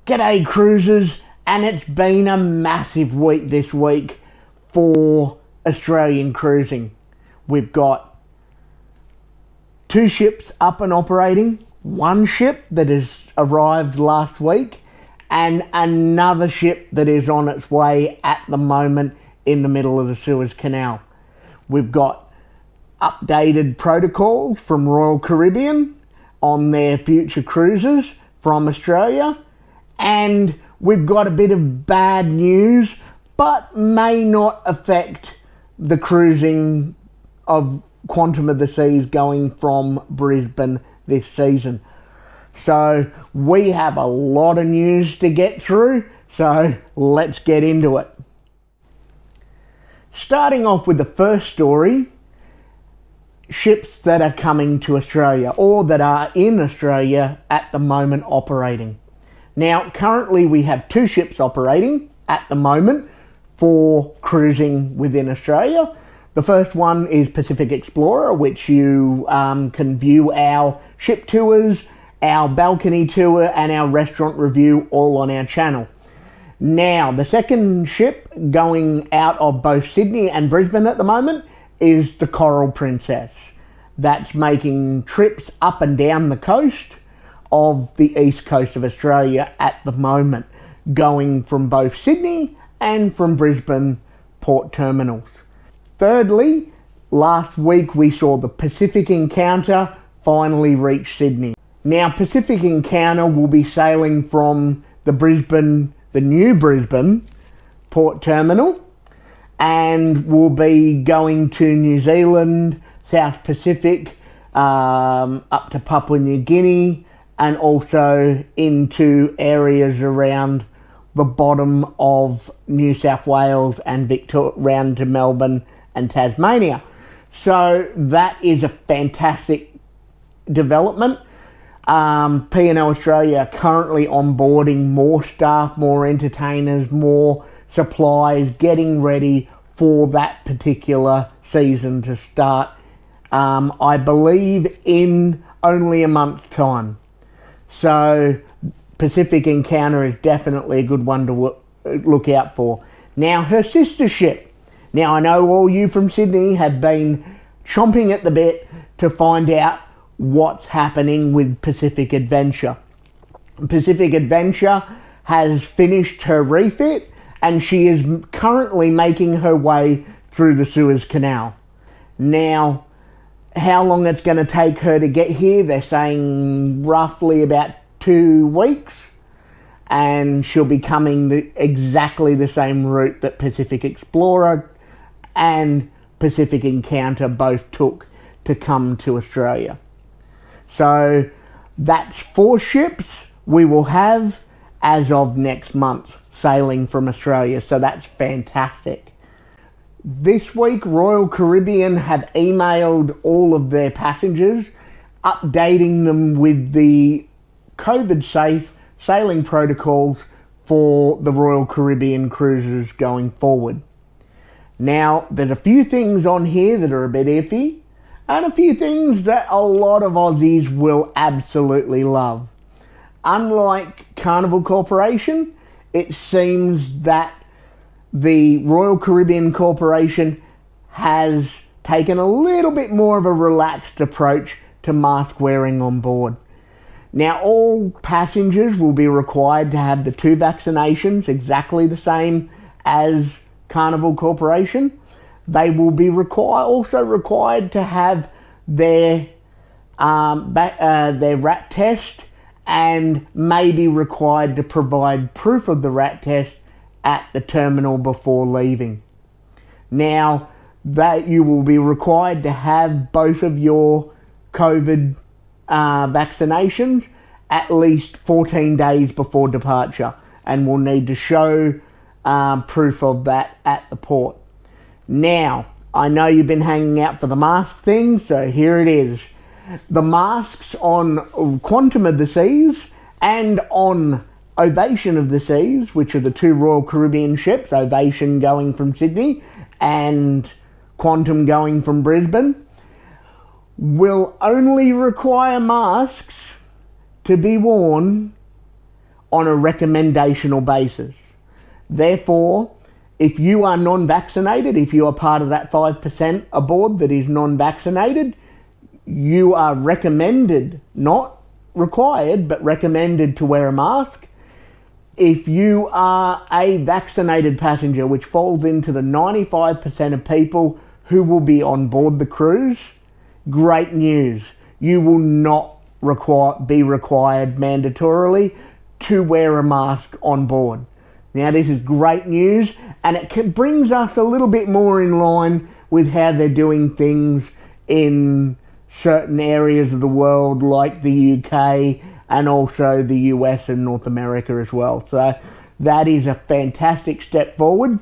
G'day cruisers, and it's been a massive week this week for Australian cruising. We've got 2 ships up and operating, 1 ship that has arrived last week, and another ship that is on its way at the moment in the middle of the Suez Canal. We've got updated protocols from Royal Caribbean on their future cruises from Australia, and we've got a bit of bad news, but may not affect the cruising of Quantum of the Seas going from Brisbane this season. So we have a lot of news to get through, so let's get into it. Starting off with the first story, ships that are coming to Australia or that are in Australia at the moment operating. Now, currently we have 2 ships operating at the moment for cruising within Australia. The first one is Pacific Explorer, which you can view our ship tours, our balcony tour and our restaurant review all on our channel. Now, the second ship going out of both Sydney and Brisbane at the moment is the Coral Princess. That's making trips up and down the coast of the east coast of Australia at the moment, going from both Sydney and from Brisbane port terminals. Thirdly, last week we saw the Pacific Encounter finally reach Sydney. Now, Pacific Encounter will be sailing from the new Brisbane port terminal, and will be going to New Zealand, South Pacific, up to Papua New Guinea, and also into areas around the bottom of New South Wales and Victoria, round to Melbourne and Tasmania. So that is a fantastic development. P&O Australia are currently onboarding more staff, more entertainers, more supplies, getting ready for that particular season to start, I believe in only a month's time. So Pacific Encounter is definitely a good one to look out for. Now, her sister ship. Now, I know all you from Sydney have been chomping at the bit to find out what's happening with Pacific Adventure. Pacific Adventure has finished her refit, and she is currently making her way through the Suez Canal. Now, how long it's going to take her to get here, they're saying roughly about 2 weeks, and she'll be coming exactly the same route that Pacific Explorer and Pacific Encounter both took to come to Australia. So that's 4 ships we will have as of next month sailing from Australia, so that's fantastic. This week, Royal Caribbean have emailed all of their passengers, updating them with the COVID-safe sailing protocols for the Royal Caribbean cruises going forward. Now, there's a few things on here that are a bit iffy, and a few things that a lot of Aussies will absolutely love. Unlike Carnival Corporation, it seems that the Royal Caribbean Corporation has taken a little bit more of a relaxed approach to mask wearing on board. Now, all passengers will be required to have the 2 vaccinations, exactly the same as Carnival Corporation. They will be also required to have their rat test, and may be required to provide proof of the rat test at the terminal before leaving. Now, that you will be required to have both of your COVID vaccinations at least 14 days before departure, and will need to show proof of that at the port. Now, I know you've been hanging out for the mask thing, so here it is. The masks on Quantum of the Seas and on Ovation of the Seas, which are the 2 Royal Caribbean ships, Ovation going from Sydney and Quantum going from Brisbane, will only require masks to be worn on a recommendational basis. Therefore, if you are non-vaccinated, if you are part of that 5% aboard that is non-vaccinated, you are recommended, not required, but recommended to wear a mask. If you are a vaccinated passenger, which falls into the 95% of people who will be on board the cruise, great news. You will not be required mandatorily to wear a mask on board. Now, this is great news, and it brings us a little bit more in line with how they're doing things in certain areas of the world, like the UK and also the US and North America as well. So that is a fantastic step forward,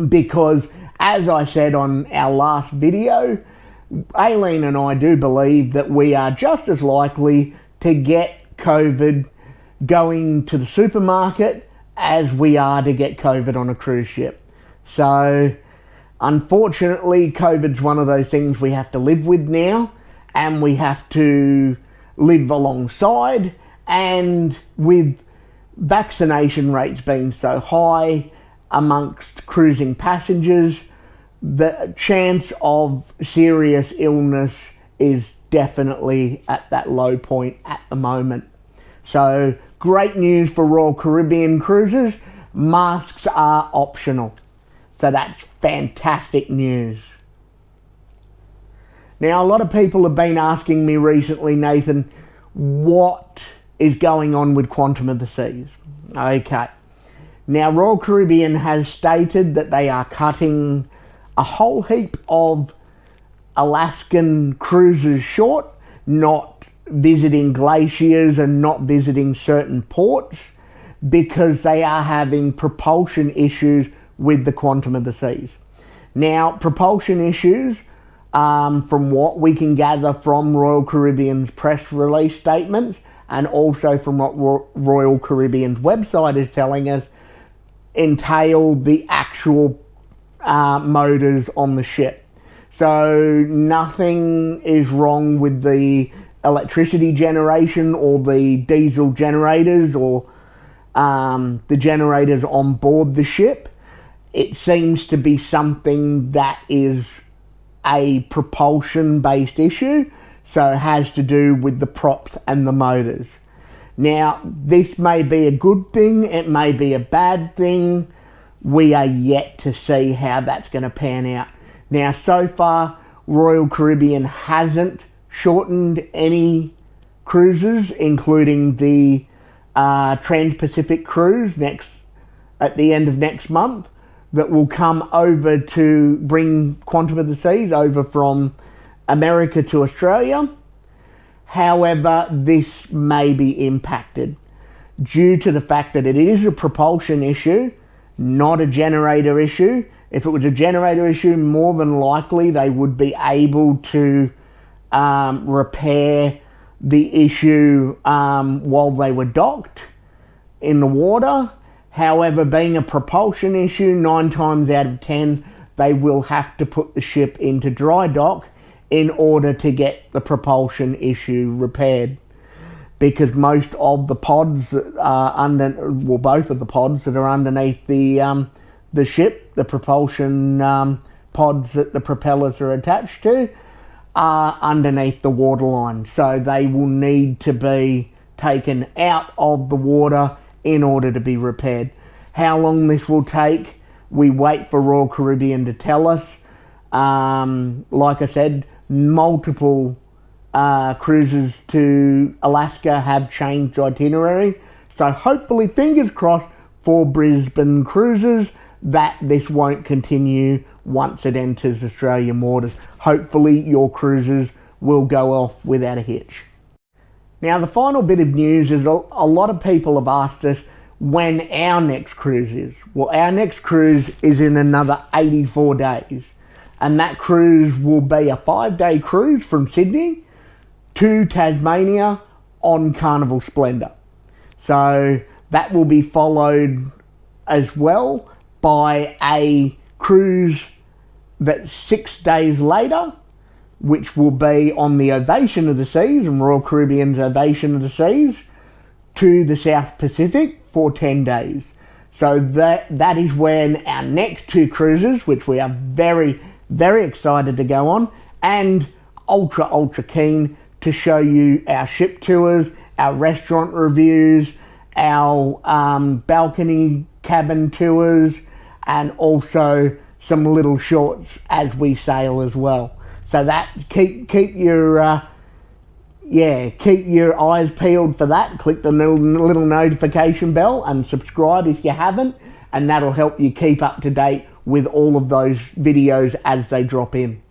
because as I said on our last video, Aileen and I do believe that we are just as likely to get COVID going to the supermarket as we are to get COVID on a cruise ship. So unfortunately, COVID's one of those things we have to live with now, and we have to live alongside. And with vaccination rates being so high amongst cruising passengers, the chance of serious illness is definitely at that low point at the moment. So great news for Royal Caribbean cruises. Masks are optional. So that's fantastic news. Now, a lot of people have been asking me recently, Nathan, what is going on with Quantum of the Seas? Okay. Now, Royal Caribbean has stated that they are cutting a whole heap of Alaskan cruises short, not visiting glaciers and not visiting certain ports, because they are having propulsion issues with the Quantum of the Seas. Now, propulsion issues, from what we can gather from Royal Caribbean's press release statements, and also from what Royal Caribbean's website is telling us, entail the actual motors on the ship. So nothing is wrong with the electricity generation or the diesel generators or the generators on board the ship. It seems to be something that is a propulsion based issue, so it has to do with the props and the motors. Now, this may be a good thing, it may be a bad thing. We are yet to see how that's going to pan out. Now, so far, Royal Caribbean hasn't shortened any cruises, including the Trans-Pacific cruise at the end of next month, that will come over to bring Quantum of the Seas over from America to Australia. However, this may be impacted due to the fact that it is a propulsion issue, not a generator issue. If it was a generator issue, more than likely they would be able to repair the issue while they were docked in the water. However, being a propulsion issue, 9 times out of 10, they will have to put the ship into dry dock in order to get the propulsion issue repaired. Because most of the pods that are both of the pods that are underneath the ship, the propulsion pods that the propellers are attached to, are underneath the waterline. So they will need to be taken out of the water in order to be repaired. How long this will take, we wait for Royal Caribbean to tell us. Like I said, multiple cruises to Alaska have changed itinerary. So hopefully, fingers crossed for Brisbane cruises, that this won't continue once it enters Australian waters. Hopefully your cruises will go off without a hitch. Now, the final bit of news is a lot of people have asked us when our next cruise is. Well, our next cruise is in another 84 days. And that cruise will be a 5-day cruise from Sydney to Tasmania on Carnival Splendor. So that will be followed as well by a cruise that's 6 days later, which will be on the Ovation of the Seas and Royal Caribbean's Ovation of the Seas, to the South Pacific for 10 days. So that is when our next 2 cruises, which we are very, very excited to go on, and ultra keen to show you our ship tours, our restaurant reviews, our balcony cabin tours, and also some little shorts as we sail as well. So that keep your eyes peeled for that. Click the little notification bell and subscribe if you haven't, and that'll help you keep up to date with all of those videos as they drop in.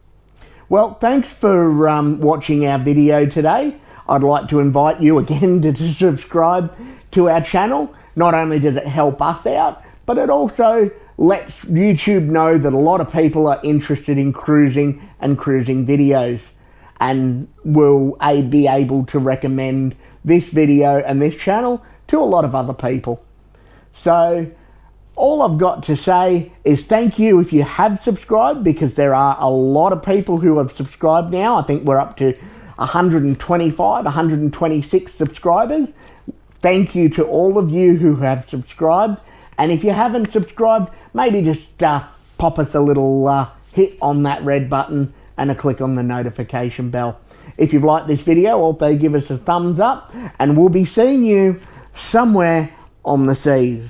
Well, thanks for watching our video today. I'd like to invite you again to subscribe to our channel. Not only does it help us out, but it also lets YouTube know that a lot of people are interested in cruising and cruising videos, and will be able to recommend this video and this channel to a lot of other people. So all I've got to say is thank you if you have subscribed, because there are a lot of people who have subscribed now. I think we're up to 125, 126 subscribers. Thank you to all of you who have subscribed. And if you haven't subscribed, maybe just pop us a little hit on that red button and a click on the notification bell. If you've liked this video, also give us a thumbs up, and we'll be seeing you somewhere on the seas.